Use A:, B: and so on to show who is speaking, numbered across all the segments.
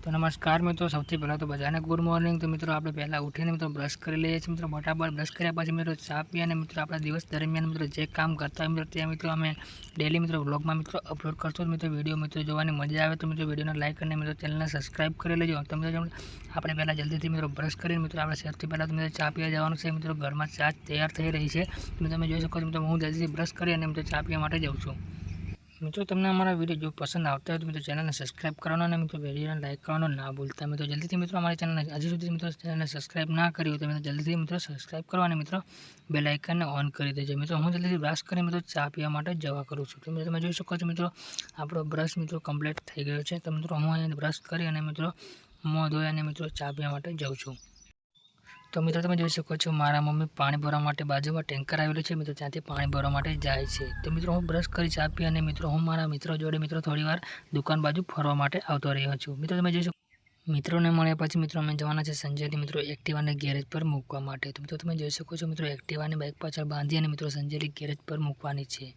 A: तो नमस्कार मित्रों, સૌથી પહેલાં તો બધાને ગુડ મોર્નિંગ। તો મિત્રો આપણે પહેલાં ઉઠીને મિત્રો બ્રશ કરી લઈએ છીએ। મિત્રો ફટાફટ બ્રશ કર્યા પછી મિત્રો ચા પીએ અને મિત્રો આપણા દિવસ દરમિયાન મિત્રો જે કામ કરતા હોય મિત્રો તે મિત્રો અમે ડેલી મિત્રો વ્લોગમાં મિત્રો અપલોડ કરશો। મિત્રો વિડીયો મિત્રો જોવાની મજા આવે તો મિત્રો વિડીયોને લાઇક અને મિત્રો ચેનલને સબસ્ક્રાઈબ કરી લેજો। તો મિત્રો આપણે પહેલાં જલ્દીથી મિત્રો બ્રશ કરીને મિત્રો આપણે સૌથી પહેલાં તો મિત્રો ચા પીવા જવાનું છે। મિત્રો ઘરમાં ચા તૈયાર થઈ રહી છે। મિત્રો તમે જોઈ શકો છો મિત્રો હું જલ્દીથી બ્રશ કરી અને મિત્રો ચા પીવા માટે જાઉં છું। મિત્રો તમને અમારા વિડીયો જો પસંદ આવતા હોય તો મિત્રો ચેનલને સબસ્ક્રાઈબ કરવાનો અને મિત્રો વિડીયોને લાઇક કરવાનો ના ભૂલતા। મિત્રો જલ્દીથી મિત્રો અમારી ચેનલને હજી સુધી મિત્રો ચેનલને સબસ્ક્રાઈબ ના કરી હોય તો મિત્રો જલ્દીથી મિત્રો સબસ્ક્રાઈબ કરો અને મિત્રો બેલ આઇકનને ઓન કરી દેજો। મિત્રો હું જલ્દીથી બ્રશ કરી મિત્રો ચા પીવા માટે જવા કરું છું। તો મિત્રો તમે જોઈ શકો છો મિત્રો આપણો બ્રશ મિત્રો કમ્પ્લીટ થઈ ગયો છે। તો મિત્રો હું અહીંયા બ્રશ કરી અને મિત્રો મોં ધોઈ અને મિત્રો ચા પીવા માટે જાઉં છું। તો મિત્રો તમે જોઈ શકો છો મારા મમ્મી પાણી ભરવા માટે બાજુમાં ટેન્કર આવેલું છે મિત્રો ત્યાંથી પાણી ભરવા માટે જાય છે। તો મિત્રો હું બ્રશ કરી ચા પી અને મિત્રો હું મારા મિત્રો જોડે મિત્રો થોડીવાર દુકાન બાજુ ફરવા માટે આવતો રહ્યો છું। મિત્રો તમે જોઈ શકો મિત્રોને મળ્યા પછી મિત્રો અમે જવાના છે સંજયની મિત્રો એક્ટિવાને ગેરેજ પર મૂકવા માટે। તો મિત્રો તમે જોઈ શકો છો મિત્રો એક્ટિવાને બાઇક પાછળ બાંધી અને મિત્રો સંજયની ગેરેજ પર મૂકવાની છે।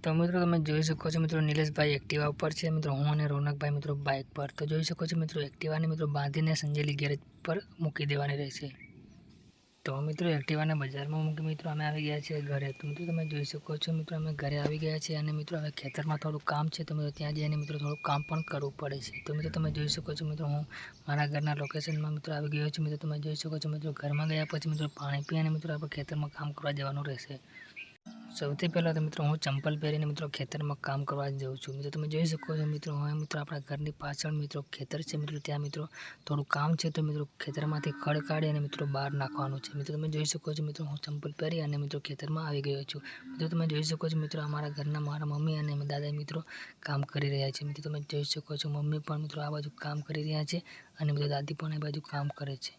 A: તો મિત્રો તમે જોઈ શકો છો મિત્રો નિલેશભાઈ એક્ટિવા ઉપર છે મિત્રો હું અને રોનકભાઈ મિત્રો બાઇક પર। તો જોઈ શકો છો મિત્રો એક્ટિવાને મિત્રો બાંધીને સંજયની ગેરેજ પર મૂકી દેવાની રહેશે। તો મિત્રો એક્ટિવાને બજારમાં મૂકી મિત્રો અમે આવી ગયા છીએ ઘરે। તો મિત્રો તમે જોઈ શકો છો મિત્રો અમે ઘરે આવી ગયા છીએ અને મિત્રો હવે ખેતરમાં થોડું કામ છે તો મિત્રો ત્યાં જઈને મિત્રો થોડું કામ પણ કરવું પડે છે। તો મિત્રો તમે જોઈ શકો છો મિત્રો હું મારા ઘરના લોકેશનમાં મિત્રો આવી ગયો છું। મિત્રો તમે જોઈ શકો છો મિત્રો ઘરમાં ગયા પછી મિત્રો પાણી પી અને મિત્રો આપણે ખેતરમાં કામ કરવા જવાનું રહેશે। સૌથી પહેલાં તો મિત્રો હું ચંપલ પહેરીને મિત્રો ખેતરમાં કામ કરવા જાઉં છું। મિત્રો તમે જોઈ શકો છો મિત્રો હવે મિત્રો આપણા ઘરની પાછળ મિત્રો ખેતર છે મિત્રો ત્યાં મિત્રો થોડું કામ છે તો મિત્રો ખેતરમાંથી ખડ કાઢી અને મિત્રો બહાર નાખવાનું છે। મિત્રો તમે જોઈ શકો છો મિત્રો હું ચંપલ પહેરી અને મિત્રો ખેતરમાં આવી ગયો છું। મિત્રો તમે જોઈ શકો છો મિત્રો અમારા ઘરના મારા મમ્મી અને દાદા મિત્રો કામ કરી રહ્યા છે। મિત્રો તમે જોઈ શકો છો મમ્મી પણ મિત્રો આ બાજુ કામ કરી રહ્યા છે અને મિત્રો દાદી પણ આ બાજુ કામ કરે છે।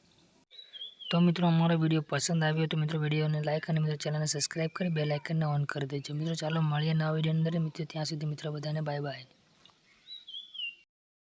A: તો મિત્રો અમારો વિડીયો પસંદ આવ્યો તો મિત્રો વિડીયોને લાઇક અને મિત્રો ચેનલને સબસ્ક્રાઈબ કરી બેલ આઇકનને ઓન કરી દેજો। મિત્રો ચાલો મળીએ નવા વિડીયો અંદર। મિત્રો ત્યાં સુધી મિત્રો બધાને બાય બાય।